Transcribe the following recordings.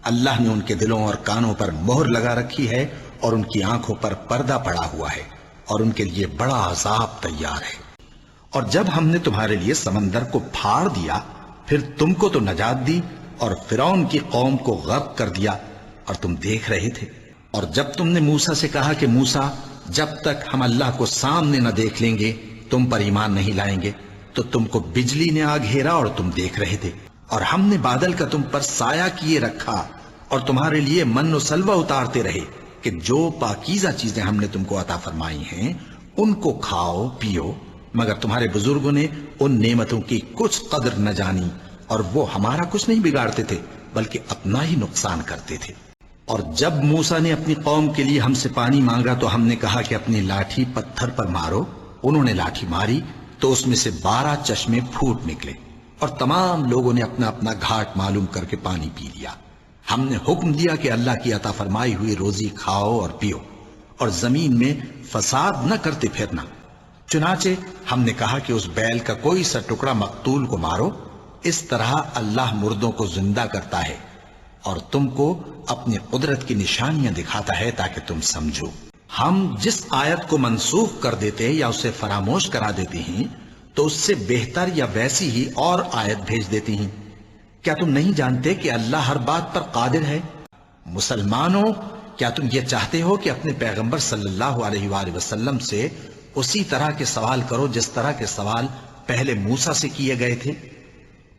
اللہ نے ان کے دلوں اور کانوں پر مہر لگا رکھی ہے اور ان کی آنکھوں پر پردہ پڑا ہوا ہے اور ان کے لیے بڑا عذاب تیار ہے۔ اور جب ہم نے تمہارے لیے سمندر کو پھاڑ دیا پھر تم کو تو نجات دی اور فرعون کی قوم کو غرق کر دیا اور تم دیکھ رہے تھے۔ اور جب تم نے موسیٰ سے کہا کہ موسیٰ جب تک ہم اللہ کو سامنے نہ دیکھ لیں گے تم پر ایمان نہیں لائیں گے، تو تم کو بجلی نے آ گھیرا اور تم دیکھ رہے تھے، اور ہم نے بادل کا تم پر سایہ کیے رکھا اور تمہارے لیے من و سلوہ اتارتے رہے کہ جو پاکیزہ چیزیں ہم نے تم کو عطا فرمائی ہیں ان کو کھاؤ پیو، مگر تمہارے بزرگوں نے ان نعمتوں کی کچھ قدر نہ جانی اور وہ ہمارا کچھ نہیں بگاڑتے تھے بلکہ اپنا ہی نقصان کرتے تھے۔ اور جب موسیٰ نے اپنی قوم کے لیے ہم سے پانی مانگا تو ہم نے کہا کہ اپنی لاٹھی پتھر پر مارو۔ انہوں نے لاٹھی ماری تو اس میں سے 12 چشمے پھوٹ نکلے اور تمام لوگوں نے اپنا اپنا گھاٹ معلوم کر کے پانی پی لیا۔ ہم نے حکم دیا کہ اللہ کی عطا فرمائی ہوئی روزی کھاؤ اور پیو اور زمین میں فساد نہ کرتے پھرنا۔ چنانچہ ہم نے کہا کہ اس بیل کا کوئی سا ٹکڑا مقتول کو مارو، اس طرح اللہ مردوں کو زندہ کرتا ہے اور تم کو اپنی قدرت کی نشانیاں دکھاتا ہے تاکہ تم سمجھو۔ ہم جس آیت کو منسوخ کر دیتے یا اسے فراموش کرا دیتے ہیں تو اس سے بہتر یا ویسی ہی اور آیت بھیج دیتے ہیں۔ کیا تم نہیں جانتے کہ اللہ ہر بات پر قادر ہے؟ مسلمانوں، کیا تم یہ چاہتے ہو کہ اپنے پیغمبر صلی اللہ علیہ وآلہ وسلم سے اسی طرح کے سوال کرو جس طرح کے سوال پہلے موسیٰ سے کیے گئے تھے؟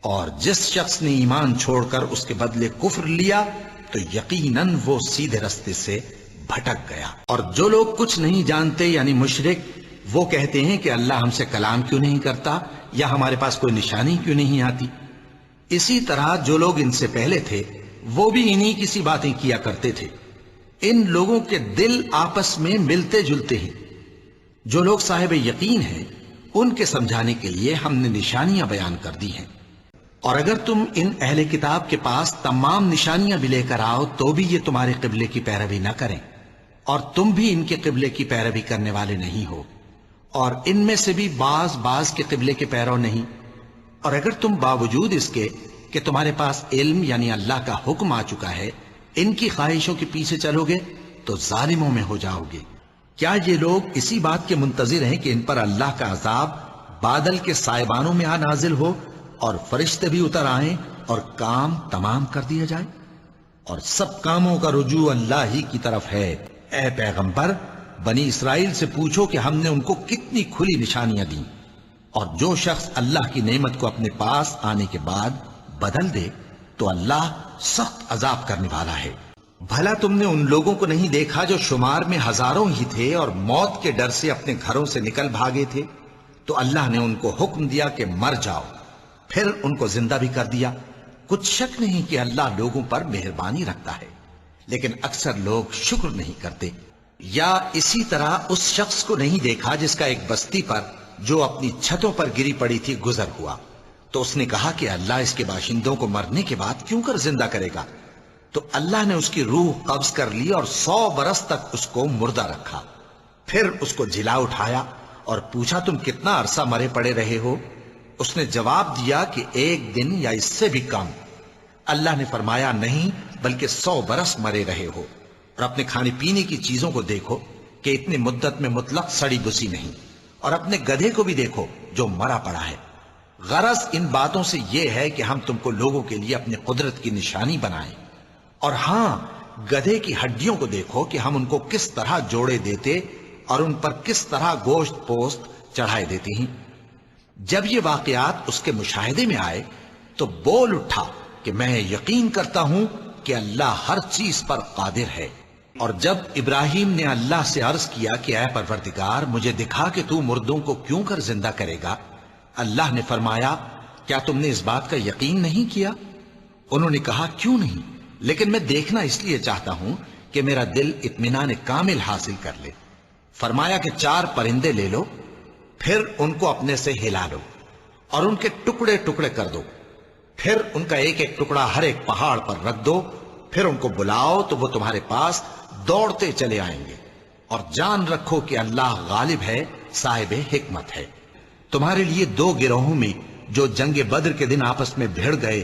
اور جس شخص نے ایمان چھوڑ کر اس کے بدلے کفر لیا تو یقیناً وہ سیدھے رستے سے بھٹک گیا۔ اور جو لوگ کچھ نہیں جانتے یعنی مشرک، وہ کہتے ہیں کہ اللہ ہم سے کلام کیوں نہیں کرتا یا ہمارے پاس کوئی نشانی کیوں نہیں آتی۔ اسی طرح جو لوگ ان سے پہلے تھے وہ بھی انہی کسی باتیں کیا کرتے تھے۔ ان لوگوں کے دل آپس میں ملتے جلتے ہیں۔ جو لوگ صاحب یقین ہیں ان کے سمجھانے کے لیے ہم نے نشانیاں بیان کر دی ہیں۔ اور اگر تم ان اہل کتاب کے پاس تمام نشانیاں بھی لے کر آؤ تو بھی یہ تمہارے قبلے کی پیروی نہ کریں، اور تم بھی ان کے قبلے کی پیروی کرنے والے نہیں ہو، اور ان میں سے بھی بعض کے قبلے کے پیرو نہیں۔ اور اگر تم باوجود اس کے کہ تمہارے پاس علم یعنی اللہ کا حکم آ چکا ہے ان کی خواہشوں کے پیچھے چلو گے تو ظالموں میں ہو جاؤ گے۔ کیا یہ لوگ اسی بات کے منتظر ہیں کہ ان پر اللہ کا عذاب بادل کے سائبانوں میں آ نازل ہو اور فرشتے بھی اتر آئیں اور کام تمام کر دیا جائے؟ اور سب کاموں کا رجوع اللہ ہی کی طرف ہے۔ اے پیغمبر، بنی اسرائیل سے پوچھو کہ ہم نے ان کو کتنی کھلی نشانیاں دیں، اور جو شخص اللہ کی نعمت کو اپنے پاس آنے کے بعد بدل دے تو اللہ سخت عذاب کرنے والا ہے۔ بھلا تم نے ان لوگوں کو نہیں دیکھا جو شمار میں ہزاروں ہی تھے اور موت کے ڈر سے اپنے گھروں سے نکل بھاگے تھے؟ تو اللہ نے ان کو حکم دیا کہ مر جاؤ، پھر ان کو زندہ بھی کر دیا۔ کچھ شک نہیں کہ اللہ لوگوں پر مہربانی رکھتا ہے، لیکن اکثر لوگ شکر نہیں کرتے۔ یا اسی طرح اس شخص کو نہیں دیکھا جس کا ایک بستی پر جو اپنی چھتوں پر گری پڑی تھی گزر ہوا، تو اس نے کہا کہ اللہ اس کے باشندوں کو مرنے کے بعد کیوں کر زندہ کرے گا؟ تو اللہ نے اس کی روح قبض کر لی اور 100 برس تک اس کو مردہ رکھا۔ پھر اس کو جلا اٹھایا اور پوچھا تم کتنا عرصہ مرے پڑے رہے ہو؟ اس نے جواب دیا کہ 1 دن یا اس سے بھی کم۔ اللہ نے فرمایا نہیں بلکہ 100 برس مرے رہے ہو۔ اور اپنے کھانے پینے کی چیزوں کو دیکھو کہ اتنی مدت میں مطلق سڑی بسی نہیں، اور اپنے گدھے کو بھی دیکھو جو مرا پڑا ہے۔ غرض ان باتوں سے یہ ہے کہ ہم تم کو لوگوں کے لیے اپنی قدرت کی نشانی بنائیں۔ اور ہاں، گدھے کی ہڈیوں کو دیکھو کہ ہم ان کو کس طرح جوڑے دیتے اور ان پر کس طرح گوشت پوست چڑھائے دیتے ہیں۔ جب یہ واقعات اس کے مشاہدے میں آئے تو بول اٹھا کہ میں یقین کرتا ہوں کہ اللہ ہر چیز پر قادر ہے۔ اور جب ابراہیم نے اللہ سے عرض کیا کہ اے پروردگار مجھے دکھا کہ تو مردوں کو کیوں کر زندہ کرے گا، اللہ نے فرمایا کیا تم نے اس بات کا یقین نہیں کیا؟ انہوں نے کہا کیوں نہیں، لیکن میں دیکھنا اس لیے چاہتا ہوں کہ میرا دل اطمینان کامل حاصل کر لے۔ فرمایا کہ 4 پرندے لے لو، پھر ان کو اپنے سے ہلا لو اور ان کے ٹکڑے ٹکڑے کر دو، پھر ان کا ایک ایک ٹکڑا ہر ایک پہاڑ پر رکھ دو، پھر ان کو بلاؤ تو وہ تمہارے پاس دوڑتے چلے آئیں گے، اور جان رکھو کہ اللہ غالب ہے، صاحب حکمت ہے۔ تمہارے لیے 2 گروہوں میں جو جنگ بدر کے دن آپس میں بھیڑ گئے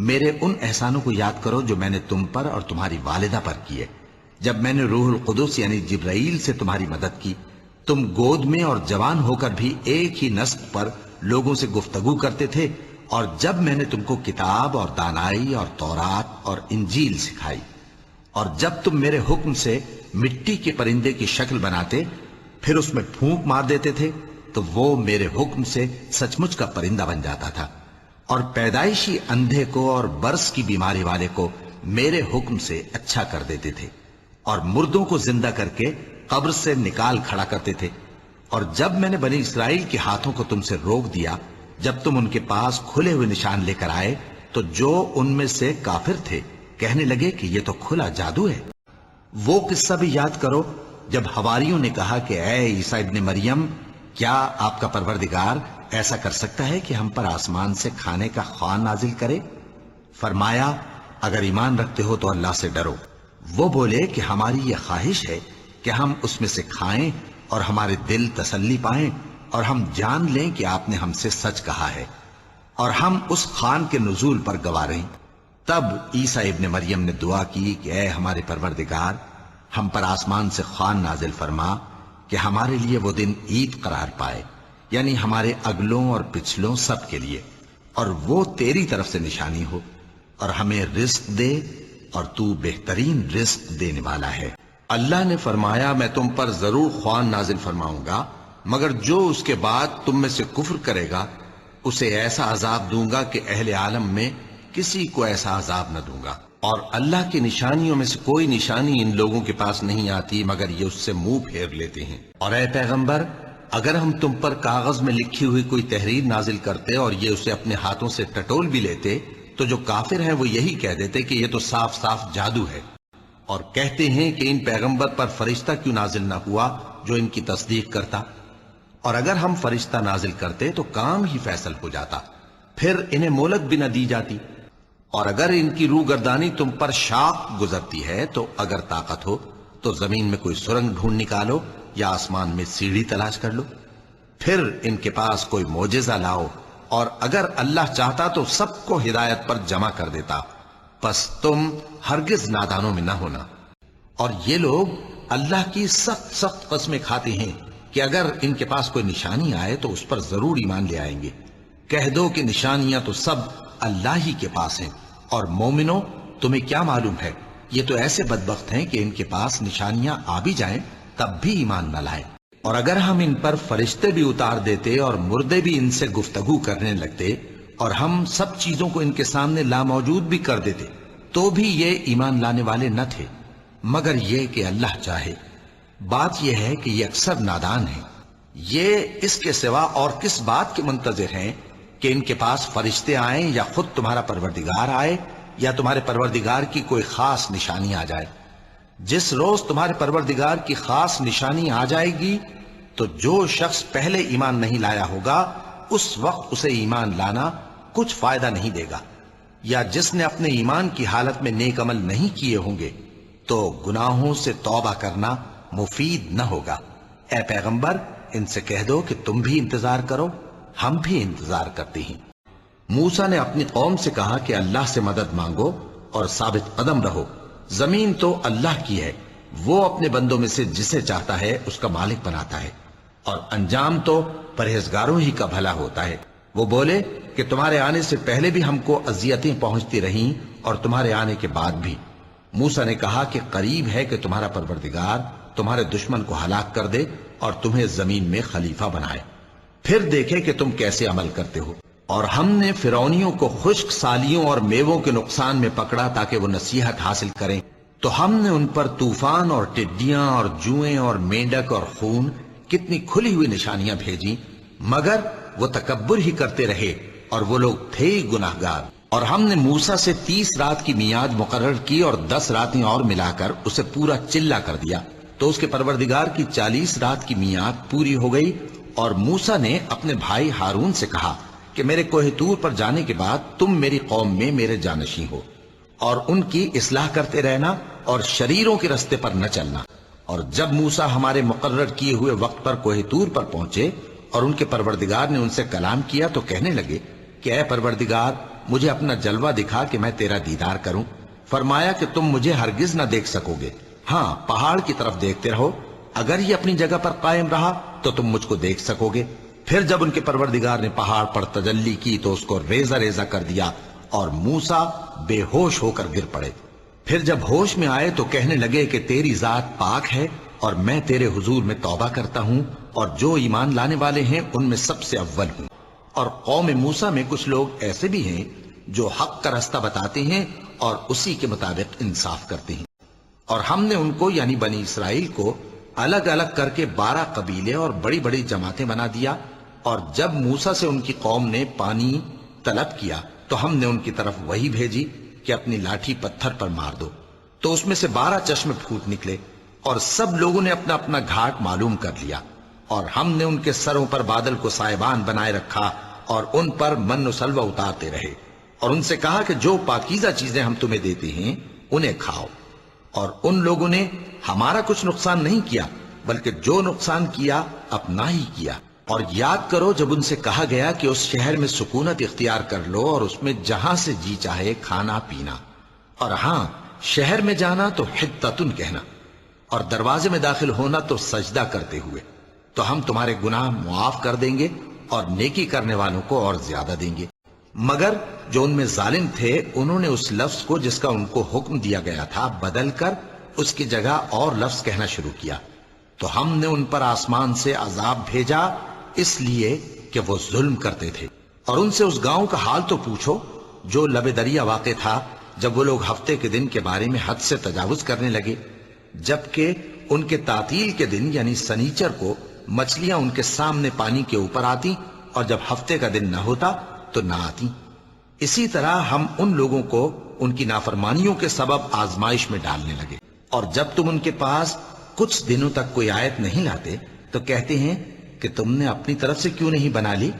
میرے ان احسانوں کو یاد کرو جو میں نے تم پر اور تمہاری والدہ پر کیے، جب میں نے روح القدس یعنی جبرائیل سے تمہاری مدد کی، تم گود میں اور جوان ہو کر بھی ایک ہی نسق پر لوگوں سے گفتگو کرتے تھے، اور جب میں نے تم کو کتاب اور دانائی اور تورات اور انجیل سکھائی، اور جب تم میرے حکم سے مٹی کے پرندے کی شکل بناتے پھر اس میں پھونک مار دیتے تھے تو وہ میرے حکم سے سچ مچ کا پرندہ بن جاتا تھا، اور پیدائشی اندھے کو اور برس کی بیماری والے کو میرے حکم سے اچھا کر دیتے تھے، اور مردوں کو زندہ کر کے قبر سے نکال کھڑا کرتے تھے۔ اور جب میں نے بنی اسرائیل کے ہاتھوں کو تم سے روک دیا، جب تم ان کے پاس کھلے ہوئے نشان لے کر آئے، تو جو ان میں سے کافر تھے کہنے لگے کہ یہ تو کھلا جادو ہے۔ وہ قصہ بھی یاد کرو جب حواریوں نے کہا کہ اے عیسیٰ ابن مریم، کیا آپ کا پروردگار ایسا کر سکتا ہے کہ ہم پر آسمان سے کھانے کا خوان نازل کرے؟ فرمایا، اگر ایمان رکھتے ہو تو اللہ سے ڈرو۔ وہ بولے کہ ہماری یہ خواہش ہے کہ ہم اس میں سے کھائیں اور ہمارے دل تسلی پائیں، اور ہم جان لیں کہ آپ نے ہم سے سچ کہا ہے، اور ہم اس خوان کے نزول پر گواہ رہیں۔ تب عیسیٰ ابن مریم نے دعا کی کہ اے ہمارے پروردگار، ہم پر آسمان سے خوان نازل فرما کہ ہمارے لیے وہ دن عید قرار پائے، یعنی ہمارے اگلوں اور پچھلوں سب کے لیے، اور وہ تیری طرف سے نشانی ہو، اور ہمیں رزق دے، اور تو بہترین رزق دینے والا ہے۔ اللہ نے فرمایا، میں تم پر ضرور خوان نازل فرماؤں گا، مگر جو اس کے بعد تم میں سے کفر کرے گا اسے ایسا عذاب دوں گا کہ اہل عالم میں کسی کو ایسا عذاب نہ دوں گا۔ اور اللہ کی نشانیوں میں سے کوئی نشانی ان لوگوں کے پاس نہیں آتی مگر یہ اس سے منہ پھیر لیتے ہیں۔ اور اے پیغمبر، اگر ہم تم پر کاغذ میں لکھی ہوئی کوئی تحریر نازل کرتے اور یہ اسے اپنے ہاتھوں سے ٹٹول بھی لیتے تو جو کافر ہیں وہ یہی کہہ دیتے کہ یہ تو صاف صاف جادو ہے، اور کہتے ہیں کہ ان پیغمبر پر فرشتہ کیوں نازل نہ ہوا جو ان کی تصدیق کرتا، اور اگر ہم فرشتہ نازل کرتے تو کام ہی فیصل ہو جاتا، پھر انہیں مہلت بھی نہ دی جاتی۔ اور اگر ان کی روح گردانی تم پر شاق گزرتی ہے تو اگر طاقت ہو تو زمین میں کوئی سرنگ ڈھونڈ نکالو یا آسمان میں سیڑھی تلاش کر لو، پھر ان کے پاس کوئی معجزہ لاؤ، اور اگر اللہ چاہتا تو سب کو ہدایت پر جمع کر دیتا، پس تم ہرگز نادانوں میں نہ ہونا۔ اور یہ لوگ اللہ کی سخت سخت قسمیں کھاتے ہیں کہ اگر ان کے پاس کوئی نشانی آئے تو اس پر ضرور ایمان لے آئیں گے۔ کہہ دو کہ نشانیاں تو سب اللہ ہی کے پاس ہیں، اور مومنوں تمہیں کیا معلوم ہے، یہ تو ایسے بدبخت ہیں کہ ان کے پاس نشانیاں آ بھی جائیں تب بھی ایمان نہ لائیں۔ اور اگر ہم ان پر فرشتے بھی اتار دیتے اور مردے بھی ان سے گفتگو کرنے لگتے اور ہم سب چیزوں کو ان کے سامنے لاموجود بھی کر دیتے تو بھی یہ ایمان لانے والے نہ تھے، مگر یہ کہ اللہ چاہے۔ بات یہ ہے کہ یہ اکثر نادان ہیں۔ یہ اس کے سوا اور کس بات کے منتظر ہیں کہ ان کے پاس فرشتے آئیں یا خود تمہارا پروردگار آئے یا تمہارے پروردگار کی کوئی خاص نشانی آ جائے۔ جس روز تمہارے پروردگار کی خاص نشانی آ جائے گی تو جو شخص پہلے ایمان نہیں لایا ہوگا اس وقت اسے ایمان لانا کچھ فائدہ نہیں دے گا، یا جس نے اپنے ایمان کی حالت میں نیک عمل نہیں کیے ہوں گے تو گناہوں سے توبہ کرنا مفید نہ ہوگا۔ اے پیغمبر، ان سے کہہ دو کہ تم بھی انتظار کرو، ہم بھی انتظار کرتے ہیں۔ موسیٰ نے اپنی قوم سے کہا کہ اللہ سے مدد مانگو اور ثابت قدم رہو، زمین تو اللہ کی ہے، وہ اپنے بندوں میں سے جسے چاہتا ہے اس کا مالک بناتا ہے، اور انجام تو پرہیزگاروں ہی کا بھلا ہوتا ہے۔ وہ بولے کہ تمہارے آنے سے پہلے بھی ہم کو اذیتیں پہنچتی رہیں اور تمہارے آنے کے بعد بھی۔ موسیٰ نے کہا کہ قریب ہے کہ تمہارا پروردگار تمہارے دشمن کو ہلاک کر دے اور تمہیں زمین میں خلیفہ بنائے، پھر دیکھے کہ تم کیسے عمل کرتے ہو۔ اور ہم نے فرعونیوں کو خشک سالیوں اور میووں کے نقصان میں پکڑا تاکہ وہ نصیحت حاصل کریں، تو ہم نے ان پر طوفان اور ٹڈیاں اور جوئیں اور مینڈک اور خون کتنی کھلی ہوئی نشانیاں بھیجیں، مگر وہ تکبر ہی کرتے رہے اور وہ لوگ تھے ہی گناہگار۔ اور ہم نے موسیٰ سے 30 رات کی میعاد مقرر کی اور 10 راتیں اور ملا کر اسے پورا چلہ کر دیا، تو اس کے پروردگار کی 40 رات کی میعاد پوری ہو گئی۔ اور موسیٰ نے اپنے بھائی ہارون سے کہا کہ میرے کوہ طور پر جانے کے بعد تم میری قوم میں میرے جانشین ہو، اور ان کی اصلاح کرتے رہنا اور شریروں کے رستے پر نہ چلنا۔ اور جب موسیٰ ہمارے مقرر کیے ہوئے وقت پر کوہ طور پر پہنچے اور ان کے پروردگار نے ان سے کلام کیا تو کہنے لگے کہ اے پروردگار، مجھے اپنا جلوہ دکھا کہ میں تیرا دیدار کروں۔ فرمایا کہ تم مجھے ہرگز نہ دیکھ سکو گے، ہاں پہاڑ کی طرف دیکھتے رہو، اگر یہ اپنی جگہ پر قائم رہا تو تم مجھ کو دیکھ سکو گے۔ پھر جب ان کے پروردگار نے پہاڑ پر تجلی کی تو اس کو ریزہ ریزہ کر دیا اور موسیٰ بے ہوش ہو کر گر پڑے۔ پھر جب ہوش میں آئے تو کہنے لگے کہ تیری ذات پاک ہے اور میں تیرے حضور میں توبہ کرتا ہوں اور جو ایمان لانے والے ہیں ان میں سب سے اول ہوں۔ اور قوم موسیٰ میں کچھ لوگ ایسے بھی ہیں جو حق کا راستہ بتاتے ہیں اور اسی کے مطابق انصاف کرتے ہیں۔ اور ہم نے ان کو یعنی بنی اسرائیل کو الگ الگ کر کے 12 قبیلے اور بڑی بڑی جماعتیں بنا دیا، اور جب موسیٰ سے ان کی قوم نے پانی طلب کیا تو ہم نے ان کی طرف وہی بھیجی کہ اپنی لاٹھی پتھر پر مار دو، تو اس میں سے 12 چشمے پھوٹ نکلے اور سب لوگوں نے اپنا اپنا گھاٹ معلوم کر لیا۔ اور ہم نے ان کے سروں پر بادل کو سائبان بنائے رکھا اور ان پر من و سلوہ اتارتے رہے، اور ان سے کہا کہ جو پاکیزہ چیزیں ہم تمہیں دیتے ہیں انہیں کھاؤ۔ اور ان لوگوں نے ہمارا کچھ نقصان نہیں کیا بلکہ جو نقصان کیا اپنا ہی کیا۔ اور یاد کرو جب ان سے کہا گیا کہ اس شہر میں سکونت اختیار کر لو اور اس میں جہاں سے جی چاہے کھانا پینا، اور ہاں شہر میں جانا تو حطتن کہنا، اور دروازے میں داخل ہونا تو سجدہ کرتے ہوئے، تو ہم تمہارے گناہ معاف کر دیں گے اور نیکی کرنے والوں کو اور زیادہ دیں گے۔ مگر جو ان میں ظالم تھے انہوں نے اس لفظ کو جس کا ان کو حکم دیا گیا تھا بدل کر اس کی جگہ اور لفظ کہنا شروع کیا، تو ہم نے ان پر آسمان سے عذاب بھیجا اس لیے کہ وہ ظلم کرتے تھے۔ اور ان سے اس گاؤں کا حال تو پوچھو جو لب دریا واقع تھا، جب وہ لوگ ہفتے کے دن کے بارے میں حد سے تجاوز کرنے لگے، جبکہ ان کے تعطیل کے دن یعنی سنیچر کو مچھلیاں ان کے سامنے پانی کے اوپر آتی اور جب ہفتے کا دن نہ ہوتا تو نہ آتی۔ اسی طرح ہم ان لوگوں کو ان کی نافرمانیوں کے سبب آزمائش میں ڈالنے لگے، اور جب تم ان کے پاس کچھ دنوں تک کوئی آیت نہیں لاتے تو کہتے ہیں کہ تم نے اپنی طرف سے کیوں نہیں بنا لی؟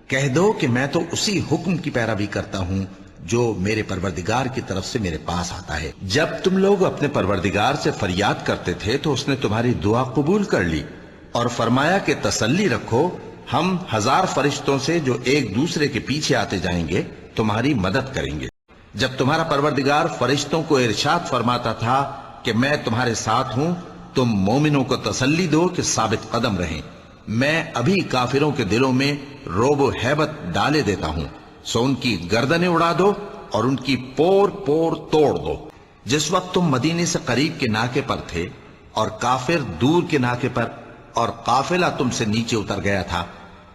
کہہ دو کہ میں تو اسی حکم کی پیروی کرتا ہوں جو میرے پروردگار کی طرف سے میرے پاس آتا ہے۔ جب تم لوگ اپنے پروردگار سے فریاد کرتے تھے تو اس نے تمہاری دعا قبول کر لی اور فرمایا کہ تسلی رکھو، ہم 1000 فرشتوں سے جو ایک دوسرے کے پیچھے آتے جائیں گے تمہاری مدد کریں گے۔ جب تمہارا پروردگار فرشتوں کو ارشاد فرماتا تھا کہ میں تمہارے ساتھ ہوں، تم مومنوں کو تسلی دو کہ ثابت قدم رہیں، میں ابھی کافروں کے دلوں میں روب و ہیبت ڈالے دیتا ہوں، سو ان کی گردنیں اڑا دو اور ان کی پور پور توڑ دو۔ جس وقت تم مدینے سے قریب کے ناکے پر تھے اور کافر دور کے ناکے پر، اور قافلہ تم سے نیچے اتر گیا تھا،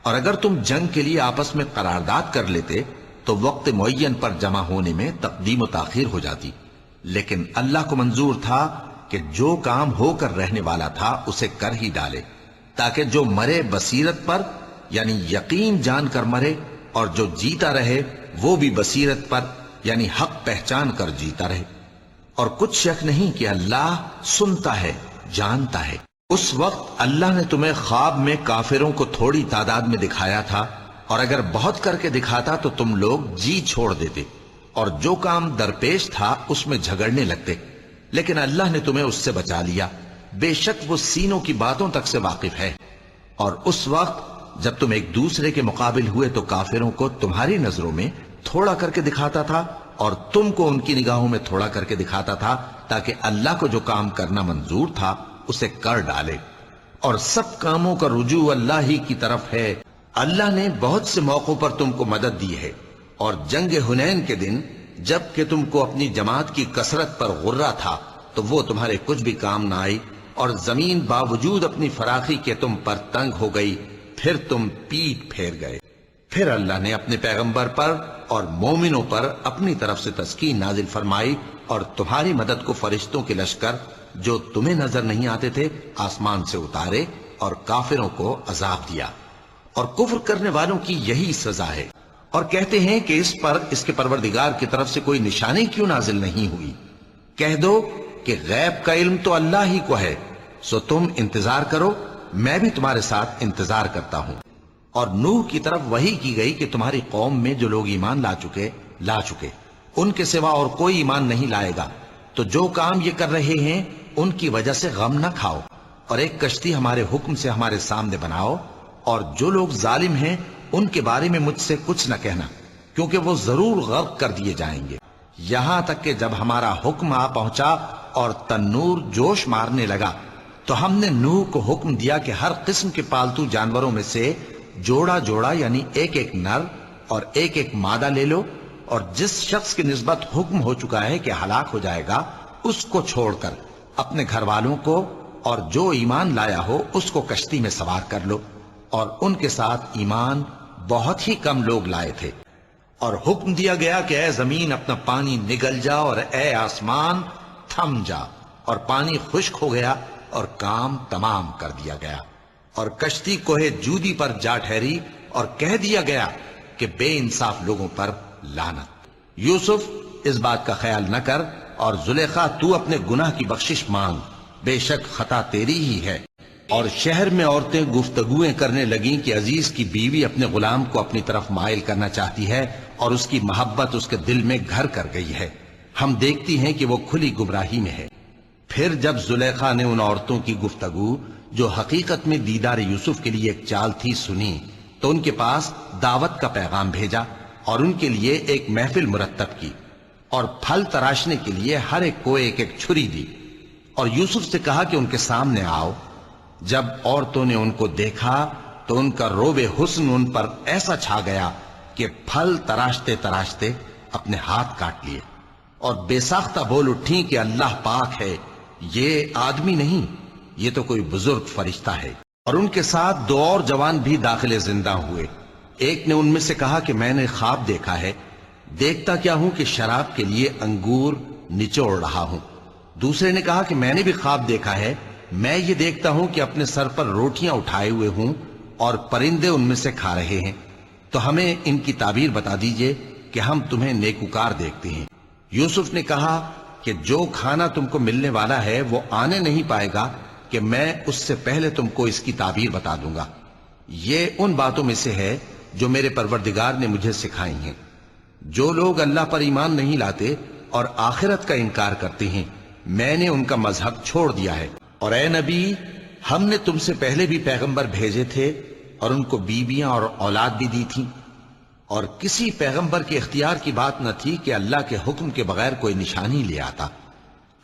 اور اگر تم جنگ کے لیے آپس میں قرارداد کر لیتے تو وقت معین پر جمع ہونے میں تقدیم و تاخیر ہو جاتی، لیکن اللہ کو منظور تھا کہ جو کام ہو کر رہنے والا تھا اسے کر ہی ڈالے، تاکہ جو مرے بصیرت پر یعنی یقین جان کر مرے، اور جو جیتا رہے وہ بھی بصیرت پر یعنی حق پہچان کر جیتا رہے۔ اور کچھ شک نہیں کہ اللہ سنتا ہے، جانتا ہے۔ اس وقت اللہ نے تمہیں خواب میں کافروں کو تھوڑی تعداد میں دکھایا تھا، اور اگر بہت کر کے دکھاتا تو تم لوگ جی چھوڑ دیتے اور جو کام درپیش تھا اس میں جھگڑنے لگتے، لیکن اللہ نے تمہیں اس سے بچا لیا، بے شک وہ سینوں کی باتوں تک سے واقف ہے۔ اور اس وقت جب تم ایک دوسرے کے مقابل ہوئے تو کافروں کو تمہاری نظروں میں تھوڑا کر کے دکھاتا تھا اور تم کو ان کی نگاہوں میں تھوڑا کر کے دکھاتا تھا، تاکہ اللہ کو جو کام کرنا منظور تھا اسے کر ڈالے۔ اور سب کاموں کا رجوع اللہ ہی کی طرف ہے۔ اللہ نے بہت سے موقعوں پر تم کو مدد دی ہے، اور جنگ حنین کے دن جب کہ تم کو اپنی جماعت کی کثرت پر غرہ تھا تو وہ تمہارے کچھ بھی کام نہ آئی، اور زمین باوجود اپنی فراخی کے تم پر تنگ ہو گئی، پھر تم پیٹ پھیر گئے۔ پھر اللہ نے اپنے پیغمبر پر اور مومنوں پر اپنی طرف سے تسکین نازل فرمائی، اور تمہاری مدد کو فرشتوں کے لشکر جو تمہیں نظر نہیں آتے تھے آسمان سے اتارے، اور کافروں کو عذاب دیا۔ اور کفر کرنے والوں کی یہی سزا ہے۔ اور کہتے ہیں کہ اس پر اس کے پروردگار کی طرف سے کوئی نشانی کیوں نازل نہیں ہوئی؟ کہہ دو کہ غیب کا علم تو اللہ ہی کو ہے، سو تم انتظار کرو، میں بھی تمہارے ساتھ انتظار کرتا ہوں۔ اور نوح کی طرف وحی کی گئی کہ تمہاری قوم میں جو لوگ ایمان لا چکے ان کے سوا اور کوئی ایمان نہیں لائے گا، تو جو کام یہ کر رہے ہیں ان کی وجہ سے غم نہ کھاؤ، اور ایک کشتی ہمارے حکم سے ہمارے سامنے بناؤ، اور جو لوگ ظالم ہیں ان کے بارے میں مجھ سے کچھ نہ کہنا، کیونکہ وہ ضرور غرق کر دیے جائیں گے، یہاں تک کہ جب ہمارا حکم آ پہنچا اور تنور جوش مارنے لگا تو ہم نے نوح کو حکم دیا کہ ہر قسم کے پالتو جانوروں میں سے جوڑا جوڑا یعنی ایک ایک نر اور ایک ایک مادہ لے لو، اور جس شخص کی نسبت حکم ہو چکا ہے کہ ہلاک ہو جائے گا اس کو چھوڑ کر اپنے گھر والوں کو اور جو ایمان لایا ہو اس کو کشتی میں سوار کر لو۔ اور ان کے ساتھ ایمان بہت ہی کم لوگ لائے تھے۔ اور حکم دیا گیا کہ اے زمین اپنا پانی نگل جا، اور اے آسمان تھم جا، اور پانی خشک ہو گیا اور کام تمام کر دیا گیا۔ اور کشتی کوہ جودی پر جا ٹھہری اور کہہ دیا گیا کہ بے انصاف لوگوں پر لعنت۔ یوسف اس بات کا خیال نہ کر، اور زلیخا تو اپنے گناہ کی بخشش مانگ، بے شک خطا تیری ہی ہے۔ اور شہر میں عورتیں گفتگویں کرنے لگیں کہ عزیز کی بیوی اپنے غلام کو اپنی طرف مائل کرنا چاہتی ہے اور اس کی محبت اس کے دل میں گھر کر گئی ہے، ہم دیکھتی ہیں کہ وہ کھلی گمراہی میں ہے۔ پھر جب زلیخا نے ان عورتوں کی گفتگو جو حقیقت میں دیدار یوسف کے لیے ایک چال تھی سنی تو ان کے پاس دعوت کا پیغام بھیجا اور ان کے لیے ایک محفل مرتب کی اور پھل تراشنے کے لیے ہر ایک کو ایک ایک چھری دی، اور یوسف سے کہا کہ ان کے سامنے آؤ۔ جب عورتوں نے ان کو دیکھا تو ان کا روب حسن ان پر ایسا چھا گیا کہ پھل تراشتے تراشتے اپنے ہاتھ کاٹ لیے، اور بے ساختہ بول اٹھی کہ اللہ پاک ہے، یہ آدمی نہیں، یہ تو کوئی بزرگ فرشتہ ہے۔ اور ان کے ساتھ دو اور جوان بھی داخل زندہ ہوئے۔ ایک نے ان میں سے کہا کہ میں نے خواب دیکھا ہے، دیکھتا کیا ہوں کہ شراب کے لیے انگور نچوڑ رہا ہوں۔ دوسرے نے کہا کہ میں نے بھی خواب دیکھا ہے، میں یہ دیکھتا ہوں کہ اپنے سر پر روٹیاں اٹھائے ہوئے ہوں اور پرندے ان میں سے کھا رہے ہیں، تو ہمیں ان کی تعبیر بتا دیجئے کہ ہم تمہیں نیکوکار دیکھتے ہیں۔ یوسف نے کہا کہ جو کھانا تم کو ملنے والا ہے وہ آنے نہیں پائے گا کہ میں اس سے پہلے تم کو اس کی تعبیر بتا دوں گا۔ یہ ان باتوں میں سے ہے جو میرے پروردگار نے مجھے سکھائی ہیں۔ جو لوگ اللہ پر ایمان نہیں لاتے اور آخرت کا انکار کرتے ہیں، میں نے ان کا مذہب چھوڑ دیا ہے۔ اور اے نبی، ہم نے تم سے پہلے بھی پیغمبر بھیجے تھے اور ان کو بیویاں اور اولاد بھی دی تھی، اور کسی پیغمبر کے اختیار کی بات نہ تھی کہ اللہ کے حکم کے بغیر کوئی نشانی لے آتا۔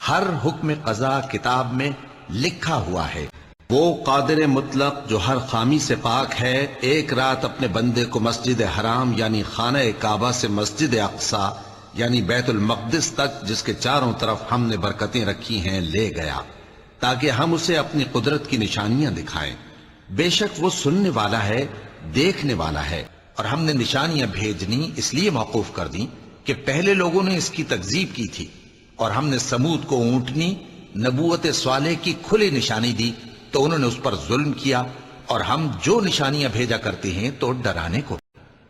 ہر حکم قضا کتاب میں لکھا ہوا ہے۔ وہ قادر مطلق جو ہر خامی سے پاک ہے، ایک رات اپنے بندے کو مسجد حرام یعنی خانہ کعبہ سے مسجد اقصی یعنی بیت المقدس تک، جس کے چاروں طرف ہم نے برکتیں رکھی ہیں، لے گیا تاکہ ہم اسے اپنی قدرت کی نشانیاں دکھائیں۔ بے شک وہ سننے والا ہے، دیکھنے والا ہے۔ اور ہم نے نشانیاں بھیجنی اس لیے موقوف کر دیں کہ پہلے لوگوں نے اس کی تکذیب کی تھی، اور ہم نے سمود کو اونٹنی نبوت صالح کی کھلی نشانی دی تو انہوں نے اس پر ظلم کیا، اور ہم جو نشانیاں بھیجا کرتے ہیں تو ڈرانے کو۔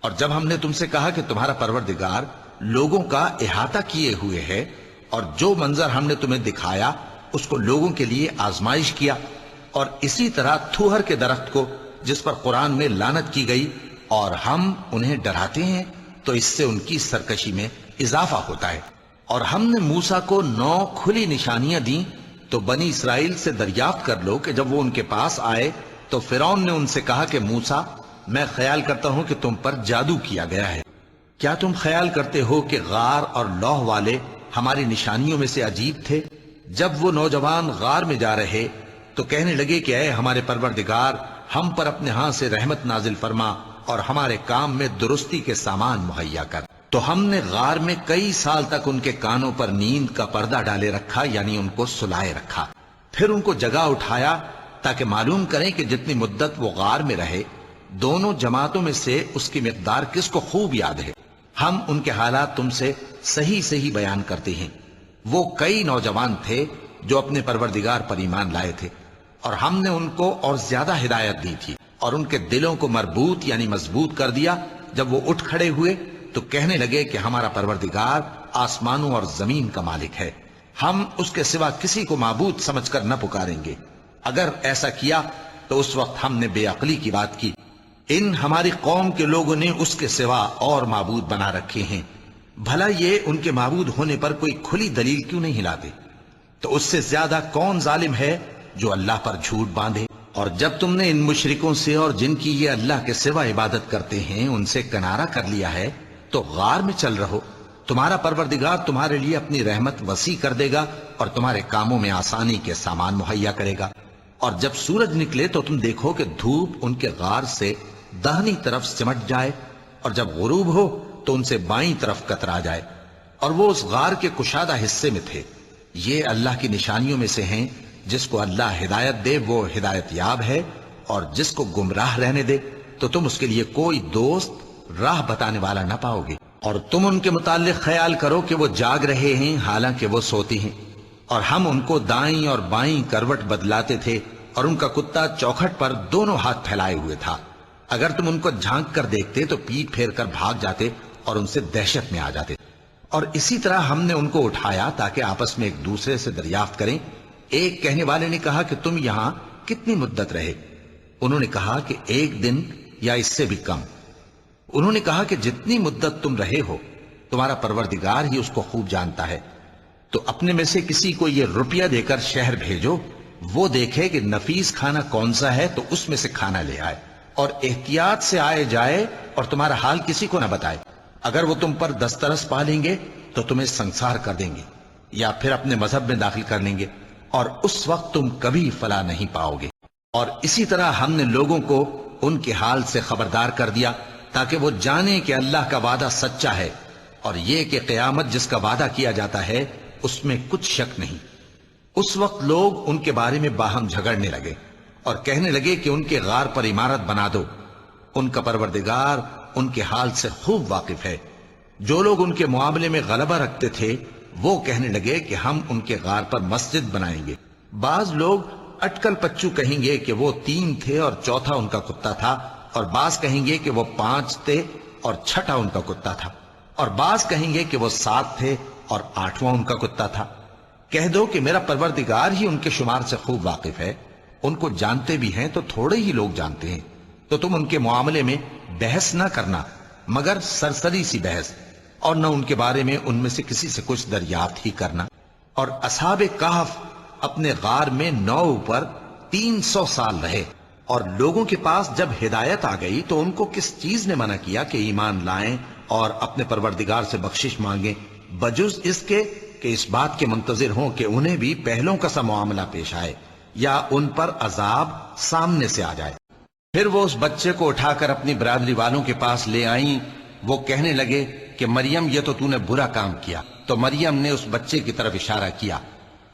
اور جب ہم نے تم سے کہا کہ تمہارا پروردگار لوگوں کا احاطہ کیے ہوئے ہے، اور جو منظر ہم نے تمہیں دکھایا اس کو لوگوں کے لیے آزمائش کیا، اور اسی طرح تھوہر کے درخت کو جس پر قرآن میں لعنت کی گئی، اور ہم انہیں ڈراتے ہیں تو اس سے ان کی سرکشی میں اضافہ ہوتا ہے۔ اور ہم نے موسیٰ کو 9 کھلی نشانیاں دیں تو بنی اسرائیل سے دریافت کر لو کہ جب وہ ان کے پاس آئے تو فرعون نے ان سے کہا کہ موسیٰ، میں خیال کرتا ہوں کہ تم پر جادو کیا گیا ہے۔ کیا تم خیال کرتے ہو کہ غار اور لوح والے ہماری نشانیوں میں سے عجیب تھے؟ جب وہ نوجوان غار میں جا رہے تو کہنے لگے کہ اے ہمارے پروردگار، ہم پر اپنے ہاں سے رحمت نازل فرما اور ہمارے کام میں درستی کے سامان مہیا کر۔ تو ہم نے غار میں کئی سال تک ان کے کانوں پر نیند کا پردہ ڈالے رکھا، یعنی ان کو سلائے رکھا۔ پھر ان کو جگہ اٹھایا تاکہ معلوم کریں کہ جتنی مدت وہ غار میں رہے دونوں جماعتوں میں سے اس کی مقدار کس کو خوب یاد ہے۔ ہم ان کے حالات تم سے صحیح صحیح بیان کرتے ہیں۔ وہ کئی نوجوان تھے جو اپنے پروردگار پر ایمان لائے تھے، اور ہم نے ان کو اور زیادہ ہدایت دی تھی، اور ان کے دلوں کو مربوط یعنی مضبوط کر دیا۔ جب وہ اٹھ کھڑے ہوئے تو کہنے لگے کہ ہمارا پروردگار آسمانوں اور زمین کا مالک ہے، ہم اس کے سوا کسی کو معبود سمجھ کر نہ پکاریں گے۔ اگر ایسا کیا تو اس وقت ہم نے بے عقلی کی بات کی۔ ان ہماری قوم کے لوگوں نے اس کے سوا اور معبود بنا رکھے ہیں، بھلا یہ ان کے معبود ہونے پر کوئی کھلی دلیل کیوں نہیں لاتے؟ تو اس سے زیادہ کون ظالم ہے جو اللہ پر جھوٹ باندھے؟ اور جب تم نے ان مشرکوں سے اور جن کی یہ اللہ کے سوا عبادت کرتے ہیں ان سے کنارہ کر لیا ہے تو غار میں چل رہو، تمہارا پروردگار تمہارے لیے اپنی رحمت وسیع کر دے گا اور تمہارے کاموں میں آسانی کے سامان مہیا کرے گا۔ اور جب سورج نکلے تو تم دیکھو کہ دھوپ ان کے غار سے داہنی طرف سمٹ جائے، اور جب غروب ہو تو ان سے بائیں طرف کترا جائے، اور وہ اس غار کے کشادہ حصے میں تھے۔ یہ اللہ کی نشانیوں میں سے ہیں، جس کو اللہ ہدایت دے وہ ہدایت یاب ہے، اور جس کو گمراہ رہنے دے تو تم اس کے لیے کوئی دوست راہ بتانے والا نہ پاؤ گے۔ اور تم ان کے متعلق خیال کرو کہ وہ جاگ رہے ہیں حالانکہ وہ سوتی ہیں، اور ہم ان کو دائیں اور بائیں کروٹ بدلاتے تھے، اور ان کا کتا چوکھٹ پر دونوں ہاتھ پھیلائے ہوئے تھا۔ اگر تم ان کو جھانک کر دیکھتے تو پیٹ پھیر کر بھاگ جاتے اور ان سے دہشت میں آ جاتے۔ اور اسی طرح ہم نے ان کو اٹھایا تاکہ آپس میں ایک دوسرے سے دریافت کریں۔ ایک کہنے والے نے کہا کہ تم یہاں کتنی مدت رہے؟ انہوں نے کہا کہ 1 دن یا اس سے بھی کم۔ انہوں نے کہا کہ جتنی مدت تم رہے ہو تمہارا پروردگار ہی اس کو خوب جانتا ہے، تو اپنے میں سے کسی کو یہ روپیہ دے کر شہر بھیجو، وہ دیکھے کہ نفیس کھانا کون سا ہے تو اس میں سے کھانا لے آئے، اور احتیاط سے آئے جائے اور تمہارا حال کسی کو نہ بتائے۔ اگر وہ تم پر دسترس پا لیں گے تو تمہیں سنسار کر دیں گے یا پھر اپنے مذہب میں داخل کر لیں گے، اور اس وقت تم کبھی فلاح نہیں پاؤ گے۔ اور اسی طرح ہم نے لوگوں کو ان کے حال سے خبردار کر دیا تاکہ وہ جانیں کہ اللہ کا وعدہ سچا ہے، اور یہ کہ قیامت جس کا وعدہ کیا جاتا ہے اس میں کچھ شک نہیں۔ اس وقت لوگ ان کے بارے میں باہم جھگڑنے لگے اور کہنے لگے کہ ان کے غار پر عمارت بنا دو۔ ان کا پروردگار ان کے حال سے خوب واقف ہے۔ جو لوگ ان کے معاملے میں غلبہ رکھتے تھے وہ کہنے لگے کہ ہم ان کے غار پر مسجد بنائیں گے۔ بعض لوگ اٹکل پچو کہیں گے کہ وہ 3 تھے اور چوتھا ان کا کتا تھا، اور بعض کہیں گے کہ وہ 5 تھے اور چھٹا ان کا کتا تھا، اور بعض کہیں گے کہ وہ 7 تھے اور 8واں ان کا کتا تھا۔ کہہ دو کہ میرا پروردگار ہی ان کے شمار سے خوب واقف ہے، ان کو جانتے بھی ہیں تو تھوڑے ہی لوگ جانتے ہیں۔ تو تم ان کے معاملے میں بحث نہ کرنا مگر سرسری سی بحث، اور نہ ان کے بارے میں ان میں سے کسی سے کچھ دریافت ہی کرنا۔ اور اصحاب کہف اپنے غار میں 9 پر 300 سال رہے، اور لوگوں کے پاس جب ہدایت آ گئی تو ان کو کس چیز نے منع کیا کہ ایمان لائیں اور اپنے پروردگار سے بخشش مانگیں، بجز اس کے کہ اس بات کے منتظر ہوں کہ انہیں بھی پہلوں کا سا معاملہ پیش آئے یا ان پر عذاب سامنے سے آ جائے۔ پھر وہ اس بچے کو اٹھا کر اپنی برادری والوں کے پاس لے آئیں۔ وہ کہنے لگے کہ مریم یہ تو نے برا کام کیا۔ تو مریم نے اس بچے کی طرف اشارہ کیا۔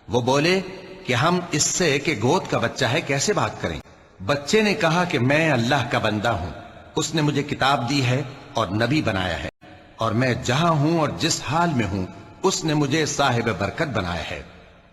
وہ بولے کہ ہم اس سے کہ گود کا بچہ ہے کیسے بات کریں؟ بچے نے کہا کہ میں اللہ کا بندہ ہوں، اس نے مجھے کتاب دی ہے اور نبی بنایا ہے، اور میں جہاں ہوں اور جس حال میں ہوں اس نے مجھے صاحب برکت بنایا ہے،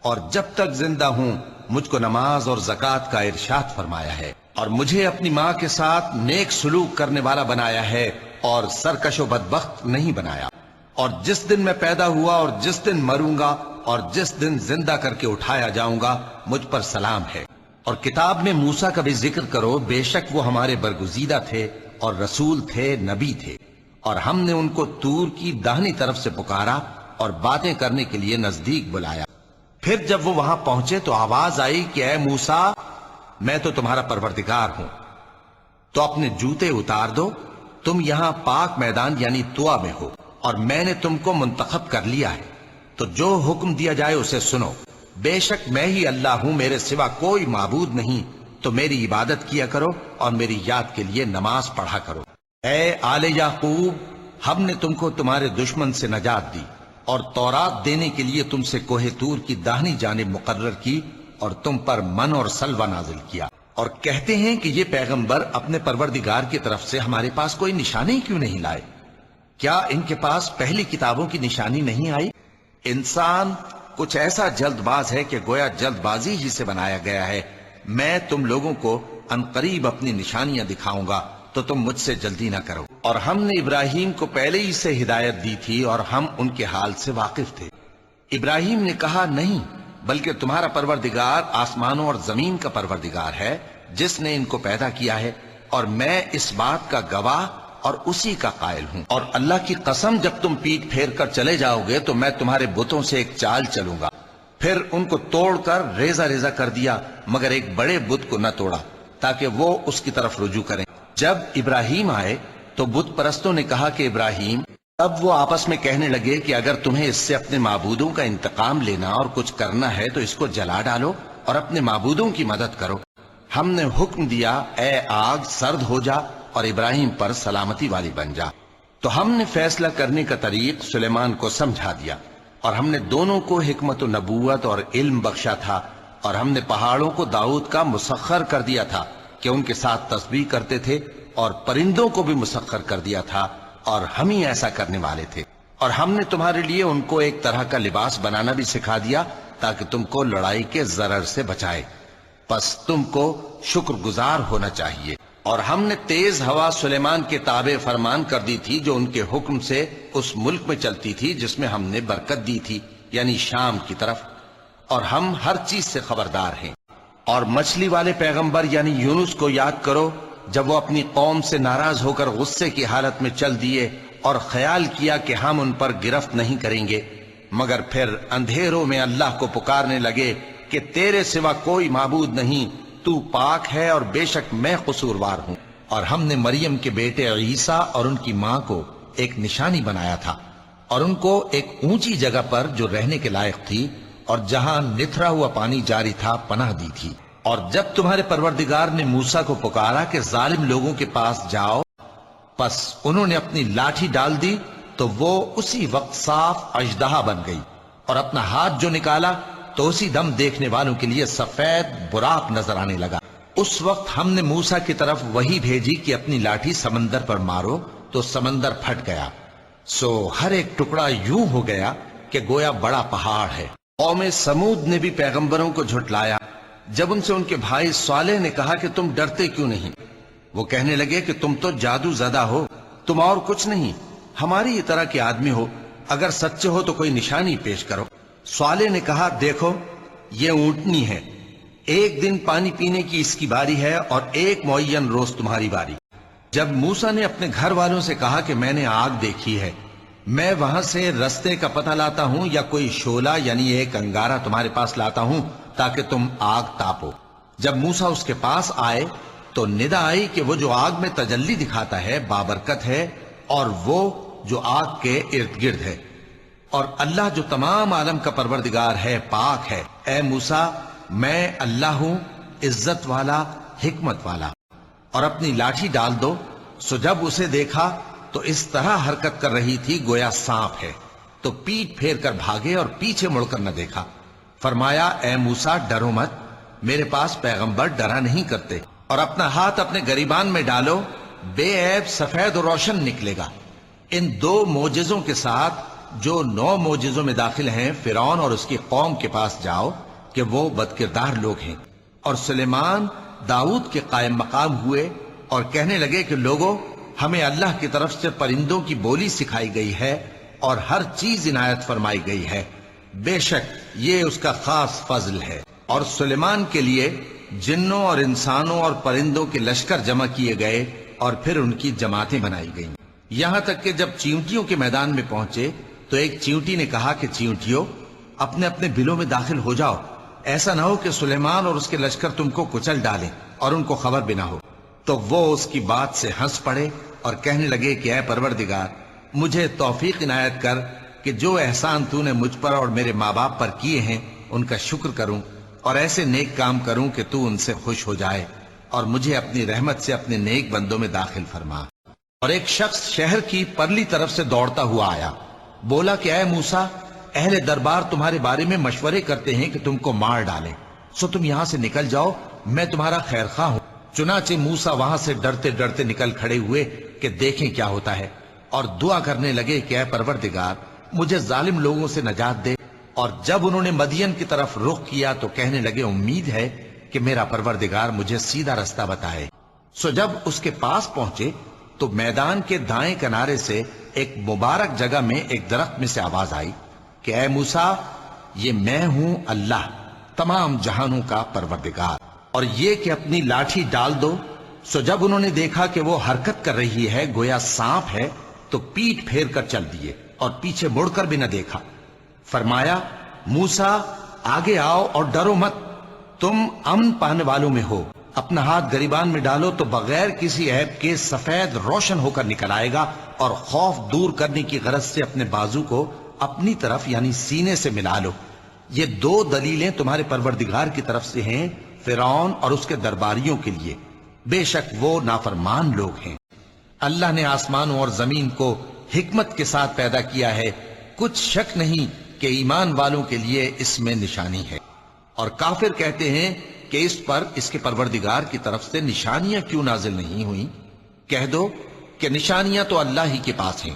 اور جب تک زندہ ہوں مجھ کو نماز اور زکوٰۃ کا ارشاد فرمایا ہے، اور مجھے اپنی ماں کے ساتھ نیک سلوک کرنے والا بنایا ہے اور سرکش و بدبخت نہیں بنایا، اور جس دن میں پیدا ہوا اور جس دن مروں گا اور جس دن زندہ کر کے اٹھایا جاؤں گا مجھ پر سلام ہے۔ اور کتاب میں موسیٰ کا بھی ذکر کرو، بے شک وہ ہمارے برگزیدہ تھے اور رسول تھے، نبی تھے، اور ہم نے ان کو طور کی داہنی طرف سے پکارا اور باتیں کرنے کے لیے نزدیک بلایا۔ پھر جب وہ وہاں پہنچے تو آواز آئی کہ اے موسیٰ، میں تو تمہارا پروردگار ہوں، تو اپنے جوتے اتار دو، تم یہاں پاک میدان یعنی طوا میں ہو، اور میں نے تم کو منتخب کر لیا ہے، تو جو حکم دیا جائے اسے سنو۔ بے شک میں ہی اللہ ہوں، میرے سوا کوئی معبود نہیں، تو میری عبادت کیا کرو اور میری یاد کے لیے نماز پڑھا کرو۔ اے آل یعقوب، ہم نے تم کو تمہارے دشمن سے نجات دی اور تورات دینے کے لیے تم سے کوہ طور کی داہنی جانب مقرر کی، اور تم پر من اور سلوہ نازل کیا۔ اور کہتے ہیں کہ یہ پیغمبر اپنے پروردگار کی طرف سے ہمارے پاس کوئی نشانی کیوں نہیں لائے؟ کیا ان کے پاس پہلی کتابوں کی نشانی نہیں آئی؟ انسان کچھ ایسا جلد باز ہے کہ گویا جلد بازی ہی سے بنایا گیا ہے۔ میں تم لوگوں کو عنقریب اپنی نشانیاں دکھاؤں گا تو تم مجھ سے جلدی نہ کرو۔ اور ہم نے ابراہیم کو پہلے ہی سے ہدایت دی تھی اور ہم ان کے حال سے واقف تھے۔ ابراہیم نے کہا نہیں، بلکہ تمہارا پروردگار آسمانوں اور زمین کا پروردگار ہے جس نے ان کو پیدا کیا ہے، اور میں اس بات کا گواہ اور اسی کا قائل ہوں۔ اور اللہ کی قسم جب تم پیٹ پھیر کر چلے جاؤ گے تو میں تمہارے بتوں سے ایک چال چلوں گا۔ پھر ان کو توڑ کر ریزہ ریزہ کر دیا، مگر ایک بڑے بت کو نہ توڑا تاکہ وہ اس کی طرف رجوع کریں۔ جب ابراہیم آئے تو بت پرستوں نے کہا کہ ابراہیم، تب وہ آپس میں کہنے لگے کہ اگر تمہیں اس سے اپنے معبودوں کا انتقام لینا اور کچھ کرنا ہے تو اس کو جلا ڈالو اور اپنے معبودوں کی مدد کرو۔ ہم نے حکم دیا اے آگ سرد ہو جا اور ابراہیم پر سلامتی والی بن جا۔ تو ہم نے فیصلہ کرنے کا طریق سلیمان کو سمجھا دیا، اور ہم نے دونوں کو حکمت و نبوت اور علم بخشا تھا، اور ہم نے پہاڑوں کو داؤد کا مسخر کر دیا تھا کہ ان کے ساتھ تسبیح کرتے تھے، اور پرندوں کو بھی مسخر کر دیا تھا، اور ہم ہی ایسا کرنے والے تھے۔ اور ہم نے تمہارے لیے ان کو ایک طرح کا لباس بنانا بھی سکھا دیا تاکہ تم کو لڑائی کے ضرر سے بچائے، پس تم کو شکر گزار ہونا چاہیے۔ اور ہم نے تیز ہوا سلیمان کے تابع فرمان کر دی تھی جو ان کے حکم سے اس ملک میں چلتی تھی جس میں ہم نے برکت دی تھی، یعنی شام کی طرف، اور ہم ہر چیز سے خبردار ہیں۔ اور مچھلی والے پیغمبر یعنی یونس کو یاد کرو جب وہ اپنی قوم سے ناراض ہو کر غصے کی حالت میں چل دیے اور خیال کیا کہ ہم ان پر گرفت نہیں کریں گے، مگر پھر اندھیروں میں اللہ کو پکارنے لگے کہ تیرے سوا کوئی معبود نہیں، تو پاک ہے اور بے شک میں قصوروار ہوں۔ اور ہم نے مریم کے بیٹے عیسیٰ اور ان کی ماں کو ایک نشانی بنایا تھا، اور ان کو ایک اونچی جگہ پر جو رہنے کے لائق تھی اور جہاں نتھرا ہوا پانی جاری تھا پناہ دی تھی۔ اور جب تمہارے پروردگار نے موسیٰ کو پکارا کہ ظالم لوگوں کے پاس جاؤ، پس انہوں نے اپنی لاٹھی ڈال دی تو وہ اسی وقت صاف اژدہا بن گئی، اور اپنا ہاتھ جو نکالا تو اسی دم دیکھنے والوں کے لیے سفید براق نظر آنے لگا۔ اس وقت ہم نے موسیٰ کی طرف وحی بھیجی کہ اپنی لاٹھی سمندر پر مارو، تو سمندر پھٹ گیا، سو ہر ایک ٹکڑا یوں ہو گیا کہ گویا بڑا پہاڑ ہے۔ قوم سمود نے بھی پیغمبروں کو جھٹلایا جب ان سے ان کے بھائی صالح نے کہا کہ تم ڈرتے کیوں نہیں؟ وہ کہنے لگے کہ تم تو جادو زدہ ہو، تم اور کچھ نہیں، ہماری ہی طرح کے آدمی ہو، اگر سچے ہو تو کوئی نشانی پیش کرو۔ صالح نے کہا دیکھو یہ اونٹنی ہے، ایک دن پانی پینے کی اس کی باری ہے اور ایک معین روز تمہاری باری۔ جب موسیٰ نے اپنے گھر والوں سے کہا کہ میں نے آگ دیکھی ہے، میں وہاں سے رستے کا پتہ لاتا ہوں یا کوئی شعلہ یعنی ایک انگارہ تمہارے پاس لاتا ہوں تاکہ تم آگ تاپو۔ جب موسیٰ اس کے پاس آئے تو ندا آئی کہ وہ جو آگ میں تجلی دکھاتا ہے بابرکت ہے، اور وہ جو آگ کے ارد گرد ہے، اور اللہ جو تمام عالم کا پروردگار ہے پاک ہے۔ اے موسیٰ میں اللہ ہوں عزت والا حکمت والا، اور اپنی لاٹھی ڈال دو۔ سو جب اسے دیکھا تو اس طرح حرکت کر رہی تھی گویا سانپ ہے، تو پیٹ پھیر کر بھاگے اور پیچھے مڑ کر نہ دیکھا۔ فرمایا اے موسیٰ ڈرو مت، میرے پاس پیغمبر ڈرا نہیں کرتے، اور اپنا ہاتھ اپنے گریبان میں ڈالو، بے عیب سفید و روشن نکلے گا۔ ان 2 معجزوں کے ساتھ جو 9 معجزوں میں داخل ہیں فرعون اور اس کی قوم کے پاس جاؤ کہ وہ بدکردار لوگ ہیں۔ اور سلیمان داؤد کے قائم مقام ہوئے اور کہنے لگے کہ لوگوں ہمیں اللہ کی طرف سے پرندوں کی بولی سکھائی گئی ہے اور ہر چیز عنایت فرمائی گئی ہے، بے شک یہ اس کا خاص فضل ہے۔ اور سلیمان کے لیے جنوں اور انسانوں اور پرندوں کے لشکر جمع کیے گئے اور پھر ان کی جماعتیں بنائی گئیں، یہاں تک کہ جب چیونٹیوں کے میدان میں پہنچے تو ایک چیونٹی نے کہا کہ چیونٹیوں اپنے اپنے بلوں میں داخل ہو جاؤ، ایسا نہ ہو کہ سلیمان اور اس کے لشکر تم کو کچل ڈالیں اور ان کو خبر بھی نہ ہو۔ تو وہ اس کی بات سے ہنس پڑے اور کہنے لگے کہ اے پروردگار مجھے توفیق عنایت کر کہ جو احسان تو نے مجھ پر اور میرے ماں باپ پر کیے ہیں ان کا شکر کروں، اور ایسے نیک کام کروں کہ تو ان سے خوش ہو جائے، اور مجھے اپنی رحمت سے اپنے نیک بندوں میں داخل فرما۔ اور ایک شخص شہر کی پرلی طرف سے دوڑتا ہوا آیا، بولا کہ اے موسیٰ اہل دربار تمہارے بارے میں مشورے کرتے ہیں کہ تم کو مار ڈالیں، سو تم یہاں سے نکل جاؤ، میں تمہارا خیر خواہ ہوں۔ چنانچہ موسیٰ وہاں سے ڈرتے ڈرتے نکل کھڑے ہوئے کہ دیکھیں کیا ہوتا ہے، اور دعا کرنے لگے کہ اے پروردگار مجھے ظالم لوگوں سے نجات دے۔ اور جب انہوں نے مدین کی طرف رخ کیا تو کہنے لگے امید ہے کہ میرا پروردگار مجھے سیدھا رستہ بتائے۔ سو جب اس کے پاس پہنچے تو میدان کے دائیں کنارے سے ایک مبارک جگہ میں ایک درخت میں سے آواز آئی کہ اے موسیٰ یہ میں ہوں اللہ تمام جہانوں کا پروردگار، اور یہ کہ اپنی لاٹھی ڈال دو۔ سو جب انہوں نے دیکھا کہ وہ حرکت کر رہی ہے گویا سانپ ہے تو پیٹ پھیر کر چل دیے اور پیچھے مڑ کر بھی نہ دیکھا۔ فرمایا موسیٰ آگے آؤ اور ڈرو مت، تم امن پانے والوں میں ہو، اپنا ہاتھ گریبان میں ڈالو تو بغیر کسی عیب کے سفید روشن ہو کر نکل آئے گا، اور خوف دور کرنے کی غرض سے اپنے بازو کو اپنی طرف یعنی سینے سے ملا لو۔ یہ دو دلیلیں تمہارے پروردگار کی طرف سے ہیں فرعون اور اس کے درباریوں کے لیے، بے شک وہ نافرمان لوگ ہیں۔ اللہ نے آسمانوں اور زمین کو حکمت کے ساتھ پیدا کیا ہے، کچھ شک نہیں کہ ایمان والوں کے لیے اس میں نشانی ہے۔ اور کافر کہتے ہیں کہ اس پر اس کے پروردگار کی طرف سے نشانیاں کیوں نازل نہیں ہوئیں؟ کہہ دو کہ نشانیاں تو اللہ ہی کے پاس ہیں،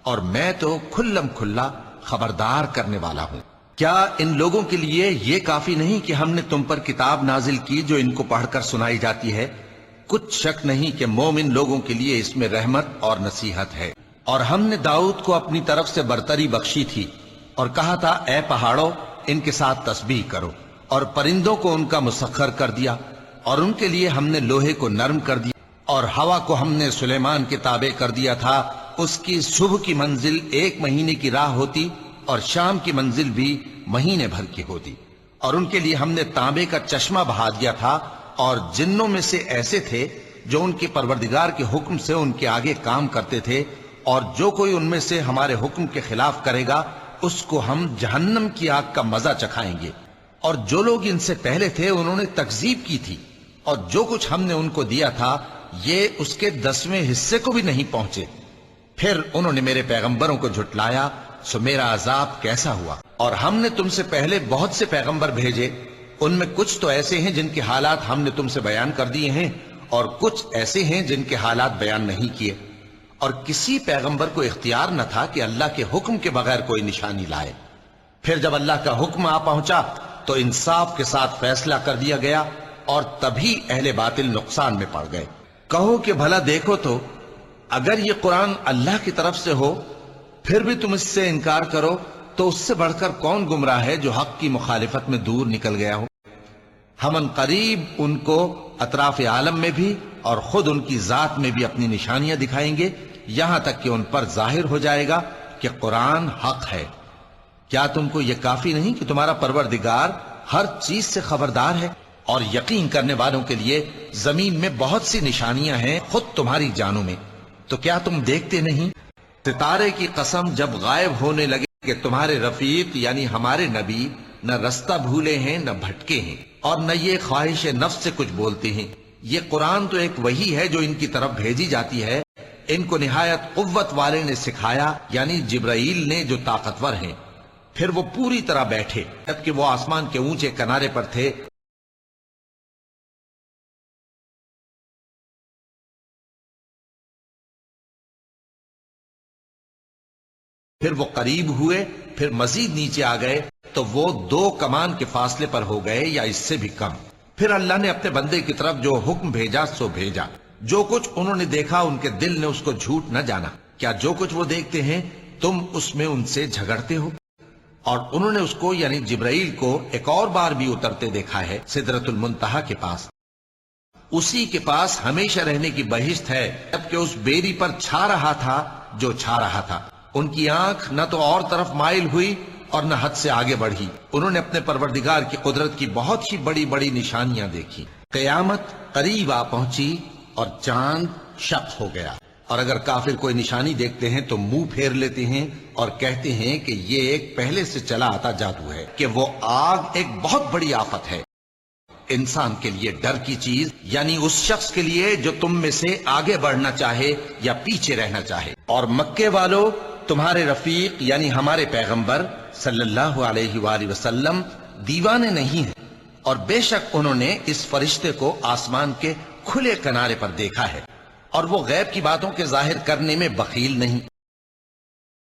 اور میں تو کھلم کھلا خبردار کرنے والا ہوں۔ کیا ان لوگوں کے لیے یہ کافی نہیں کہ ہم نے تم پر کتاب نازل کی جو ان کو پڑھ کر سنائی جاتی ہے؟ کچھ شک نہیں کہ مومن لوگوں کے لیے اس میں رحمت اور نصیحت ہے۔ اور ہم نے داؤد کو اپنی طرف سے برتری بخشی تھی اور کہا تھا اے پہاڑوں ان کے ساتھ تسبیح کرو، اور پرندوں کو ان کا مسخر کر دیا، اور ان کے لیے ہم نے لوہے کو نرم کر دیا، اور ہوا کو ہم نے سلیمان کے تابع کر دیا تھا۔ اس کی صبح کی منزل 1 مہینے کی راہ ہوتی اور شام کی منزل بھی مہینے بھر کی ہوتی، اور ان کے لیے ہم نے تانبے کا چشمہ بہا دیا تھا، اور جنوں میں سے ایسے تھے جو ان کے پروردگار کے حکم سے ان کے آگے کام کرتے تھے، اور جو کوئی ان میں سے ہمارے حکم کے خلاف کرے گا اس کو ہم جہنم کی آگ کا مزہ چکھائیں گے۔ اور جو لوگ ان سے پہلے تھے انہوں نے تکذیب کی تھی، اور جو کچھ ہم نے ان کو دیا تھا یہ اس کے 10ویں حصے کو بھی نہیں پہنچے۔ پھر انہوں نے میرے پیغمبروں کو جھٹلایا، سو میرا عذاب کیسا ہوا۔ اور ہم نے تم سے پہلے بہت سے پیغمبر بھیجے، ان میں کچھ تو ایسے ہیں جن کے حالات ہم نے تم سے بیان کر دیے ہیں، اور کچھ ایسے ہیں جن کے حالات بیان نہیں کیے۔ اور کسی پیغمبر کو اختیار نہ تھا کہ اللہ کے حکم کے بغیر کوئی نشانی لائے۔ پھر جب اللہ کا حکم آ پہنچا تو انصاف کے ساتھ فیصلہ کر دیا گیا، اور تبھی اہل باطل نقصان میں پڑ گئے۔ کہو کہ بھلا دیکھو تو اگر یہ قرآن اللہ کی طرف سے ہو پھر بھی تم اس سے انکار کرو تو اس سے بڑھ کر کون گمراہ ہے جو حق کی مخالفت میں دور نکل گیا ہو۔ ہم ان قریب ان کو اطراف عالم میں بھی اور خود ان کی ذات میں بھی اپنی نشانیاں دکھائیں گے، یہاں تک کہ ان پر ظاہر ہو جائے گا کہ قرآن حق ہے۔ کیا تم کو یہ کافی نہیں کہ تمہارا پروردگار ہر چیز سے خبردار ہے؟ اور یقین کرنے والوں کے لیے زمین میں بہت سی نشانیاں ہیں خود تمہاری جانوں میں، تو کیا تم دیکھتے نہیں؟ ستارے کی قسم جب غائب ہونے لگے کہ تمہارے رفیق یعنی ہمارے نبی نہ رستہ بھولے ہیں نہ بھٹکے ہیں، اور نہ یہ خواہش نفس سے کچھ بولتے ہیں۔ یہ قرآن تو ایک وحی ہے جو ان کی طرف بھیجی جاتی ہے، ان کو نہایت قوت والے نے سکھایا یعنی جبرائیل نے جو طاقتور ہیں۔ پھر وہ پوری طرح بیٹھے جبکہ وہ آسمان کے اونچے کنارے پر تھے، پھر وہ قریب ہوئے، پھر مزید نیچے آ گئے تو وہ 2 کمان کے فاصلے پر ہو گئے یا اس سے بھی کم۔ پھر اللہ نے اپنے بندے کی طرف جو حکم بھیجا سو بھیجا۔ جو کچھ انہوں نے دیکھا ان کے دل نے اس کو جھوٹ نہ جانا۔ کیا جو کچھ وہ دیکھتے ہیں تم اس میں ان سے جھگڑتے ہو؟ اور انہوں نے اس کو یعنی جبرائیل کو ایک اور بار بھی اترتے دیکھا ہے سدرۃ المنتہا کے پاس۔ اسی کے پاس ہمیشہ رہنے کی بہشت ہے، جبکہ اس بیری پر چھا رہا تھا جو چھا رہا تھا۔ ان کی آنکھ نہ تو اور طرف مائل ہوئی اور نہ حد سے آگے بڑھی۔ انہوں نے اپنے پروردگار کی قدرت کی بہت ہی بڑی بڑی نشانیاں دیکھی۔ قیامت قریب آ پہنچی اور چاند شق ہو گیا، اور اگر کافر کوئی نشانی دیکھتے ہیں تو منہ پھیر لیتے ہیں اور کہتے ہیں کہ یہ ایک پہلے سے چلا آتا جادو ہے، کہ وہ آگ ایک بہت بڑی آفت ہے۔ انسان کے لیے ڈر کی چیز یعنی اس شخص کے لیے جو تم میں سے آگے بڑھنا چاہے یا پیچھے رہنا چاہے۔ اور مکے والو تمہارے رفیق یعنی ہمارے پیغمبر صلی اللہ علیہ وآلہ وسلم دیوانے نہیں ہیں، اور بے شک انہوں نے اس فرشتے کو آسمان کے کھلے کنارے پر دیکھا ہے، اور وہ غیب کی باتوں کے ظاہر کرنے میں بخیل نہیں۔